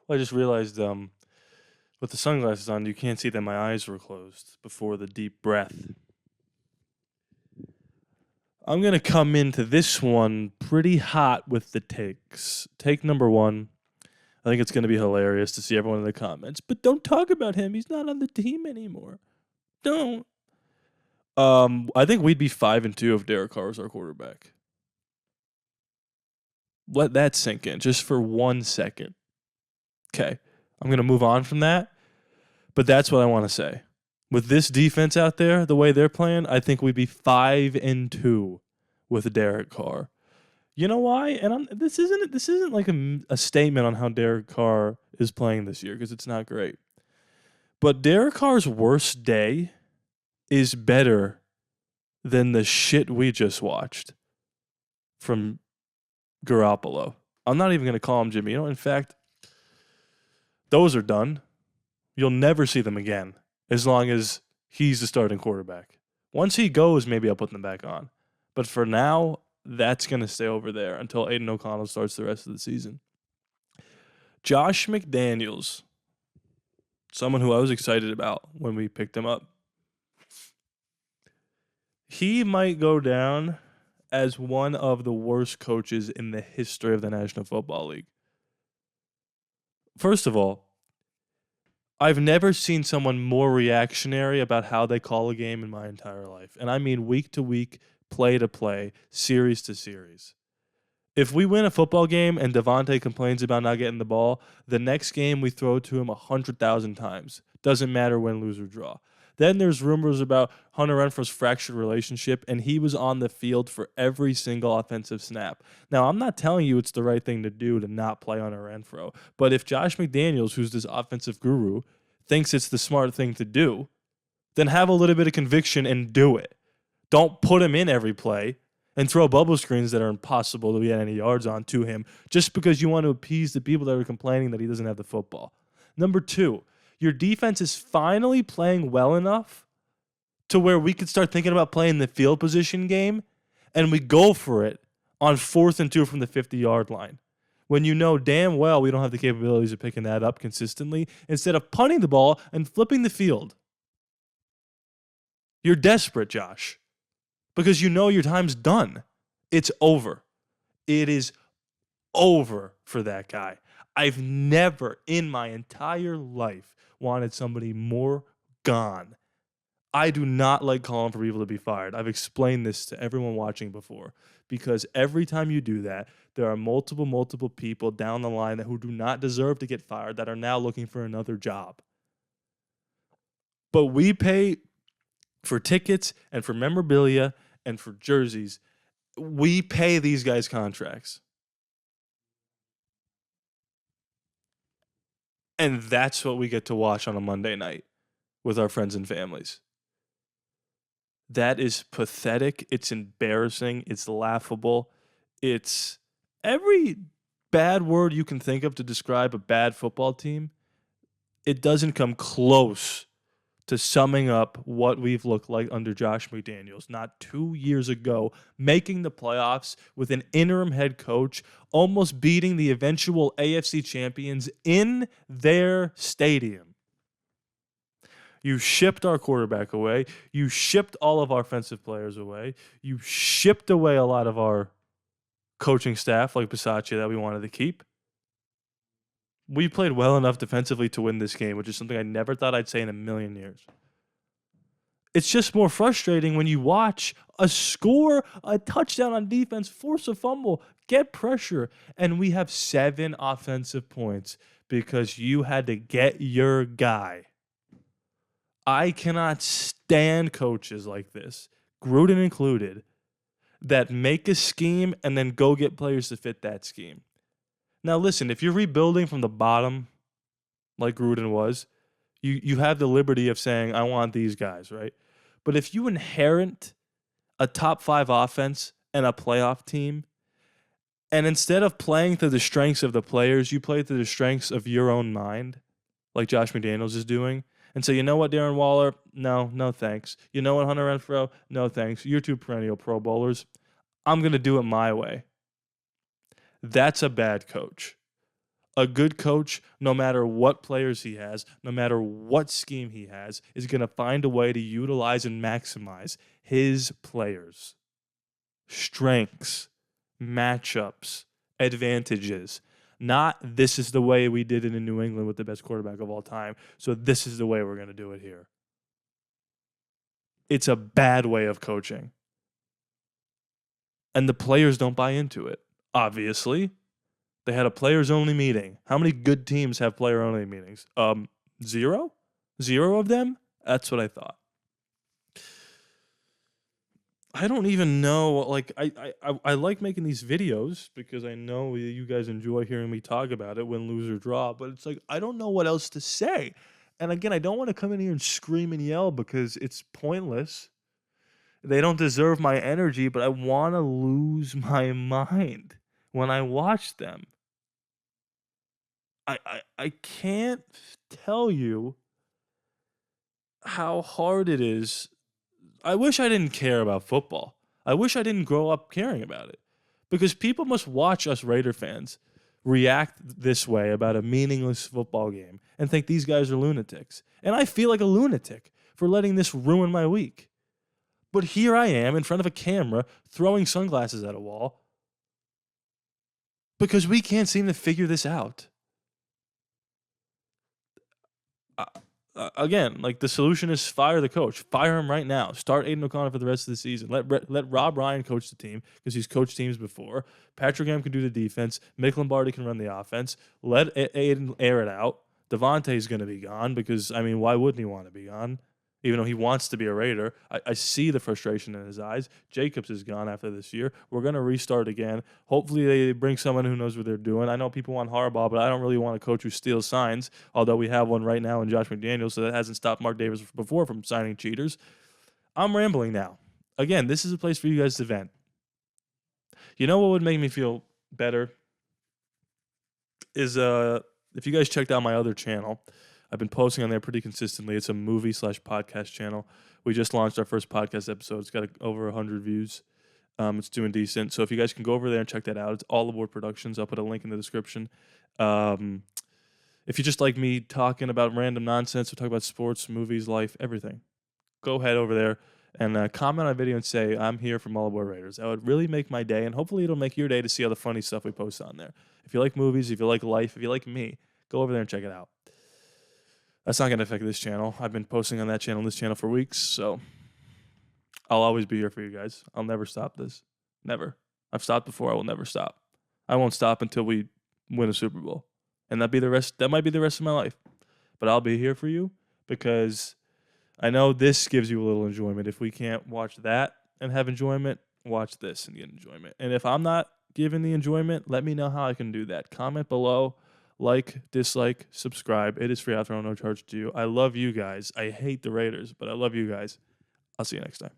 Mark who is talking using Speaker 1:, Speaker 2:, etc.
Speaker 1: Well, I just realized with the sunglasses on, you can't see that my eyes were closed before the deep breath. I'm going to come into this one pretty hot with the takes. Take number one. I think it's going to be hilarious to see everyone in the comments. But don't talk about him. He's not on the team anymore. Don't. I think we'd be 5-2 if Derek Carr was our quarterback. Let that sink in just for 1 second. Okay. I'm going to move on from that. But that's what I want to say. With this defense out there, the way they're playing, I think we'd be 5-2 with Derek Carr. You know why? And this isn't like a statement on how Derek Carr is playing this year because it's not great. But Derek Carr's worst day is better than the shit we just watched from Garoppolo. I'm not even going to call him Jimmy. In fact, those are done. You'll never see them again as long as he's the starting quarterback. Once he goes, maybe I'll put them back on. But for now, that's going to stay over there until Aiden O'Connell starts the rest of the season. Josh McDaniels, someone who I was excited about when we picked him up. He might go down as one of the worst coaches in the history of the National Football League. First of all, I've never seen someone more reactionary about how they call a game in my entire life. And I mean week to week, play to play, series to series. If we win a football game and Devontae complains about not getting the ball, the next game we throw it to him 100,000 times. Doesn't matter win, lose, or draw. Then there's rumors about Hunter Renfrow's fractured relationship, and he was on the field for every single offensive snap. Now, I'm not telling you it's the right thing to do to not play Hunter Renfrow, but if Josh McDaniels, who's this offensive guru, thinks it's the smart thing to do, then have a little bit of conviction and do it. Don't put him in every play and throw bubble screens that are impossible to get any yards on to him just because you want to appease the people that are complaining that he doesn't have the football. Number two, your defense is finally playing well enough to where we could start thinking about playing the field position game, and we go for it on 4th and 2 from the 50-yard line. When you know damn well we don't have the capabilities of picking that up consistently, instead of punting the ball and flipping the field. You're desperate, Josh, because you know your time's done. It's over. It is over for that guy. I've never in my entire life wanted somebody more gone. I do not like calling for people to be fired. I've explained this to everyone watching before because every time you do that, there are multiple people down the line who do not deserve to get fired that are now looking for another job. But we pay for tickets and for memorabilia and for jerseys. We pay these guys contracts. And that's what we get to watch on a Monday night with our friends and families. That is pathetic. It's embarrassing. It's laughable. It's every bad word you can think of to describe a bad football team. It doesn't come close to summing up what we've looked like under Josh McDaniels, not 2 years ago, making the playoffs with an interim head coach, almost beating the eventual AFC champions in their stadium. You shipped our quarterback away. You shipped all of our offensive players away. You shipped away a lot of our coaching staff like Bisaccia that we wanted to keep. We played well enough defensively to win this game, which is something I never thought I'd say in a million years. It's just more frustrating when you watch a score, a touchdown on defense, force a fumble, get pressure, and we have 7 offensive points because you had to get your guy. I cannot stand coaches like this, Gruden included, that make a scheme and then go get players to fit that scheme. Now, listen, if you're rebuilding from the bottom, like Gruden was, you have the liberty of saying, I want these guys, right? But if you inherit a top 5 offense and a playoff team, and instead of playing to the strengths of the players, you play to the strengths of your own mind, like Josh McDaniels is doing, and say, you know what, Darren Waller? No thanks. You know what, Hunter Renfrow? No thanks. You're 2 perennial Pro Bowlers. I'm going to do it my way. That's a bad coach. A good coach, no matter what players he has, no matter what scheme he has, is going to find a way to utilize and maximize his players' strengths, matchups, advantages. Not this is the way we did it in New England with the best quarterback of all time, so this is the way we're going to do it here. It's a bad way of coaching. And the players don't buy into it, obviously. They had a players-only meeting. How many good teams have player-only meetings? 0? 0 of them? That's what I thought. I don't even know. Like, I like making these videos because I know you guys enjoy hearing me talk about it, win, lose, or draw. But it's like, I don't know what else to say. And again, I don't want to come in here and scream and yell because it's pointless. They don't deserve my energy, but I want to lose my mind when I watch them. I can't tell you how hard it is. I wish I didn't care about football. I wish I didn't grow up caring about it. Because people must watch us Raider fans react this way about a meaningless football game and think these guys are lunatics. And I feel like a lunatic for letting this ruin my week. But here I am in front of a camera throwing sunglasses at a wall because we can't seem to figure this out. Again, like the solution is fire the coach. Fire him right now. Start Aiden O'Connor for the rest of the season. Let Rob Ryan coach the team because he's coached teams before. Patrick Graham can do the defense. Mick Lombardi can run the offense. Let Aiden air it out. Devontae's going to be gone because, I mean, why wouldn't he want to be gone? Even though he wants to be a Raider. I see the frustration in his eyes. Jacobs is gone after this year. We're going to restart again. Hopefully they bring someone who knows what they're doing. I know people want Harbaugh, but I don't really want a coach who steals signs, although we have one right now in Josh McDaniels, so that hasn't stopped Mark Davis before from signing cheaters. I'm rambling now. Again, this is a place for you guys to vent. You know what would make me feel better is if you guys checked out my other channel. I've been posting on there pretty consistently. It's a movie/podcast channel. We just launched our first podcast episode. It's got over 100 views. It's doing decent. So if you guys can go over there and check that out, it's ALLaBorde Productions. I'll put a link in the description. If you just like me talking about random nonsense or talk about sports, movies, life, everything, go head over there and comment on a video and say, I'm here from ALLaBorde Raiders. That would really make my day, and hopefully it'll make your day to see all the funny stuff we post on there. If you like movies, if you like life, if you like me, go over there and check it out. That's not going to affect this channel. I've been posting on that channel and this channel for weeks, so I'll always be here for you guys. I'll never stop this. Never. I've stopped before. I will never stop. I won't stop until we win a Super Bowl. And that might be the rest of my life. But I'll be here for you because I know this gives you a little enjoyment. If we can't watch that and have enjoyment, watch this and get enjoyment. And if I'm not giving the enjoyment, let me know how I can do that. Comment below. Like, dislike, subscribe. It is free after all, no charge to you. I love you guys. I hate the Raiders, but I love you guys. I'll see you next time.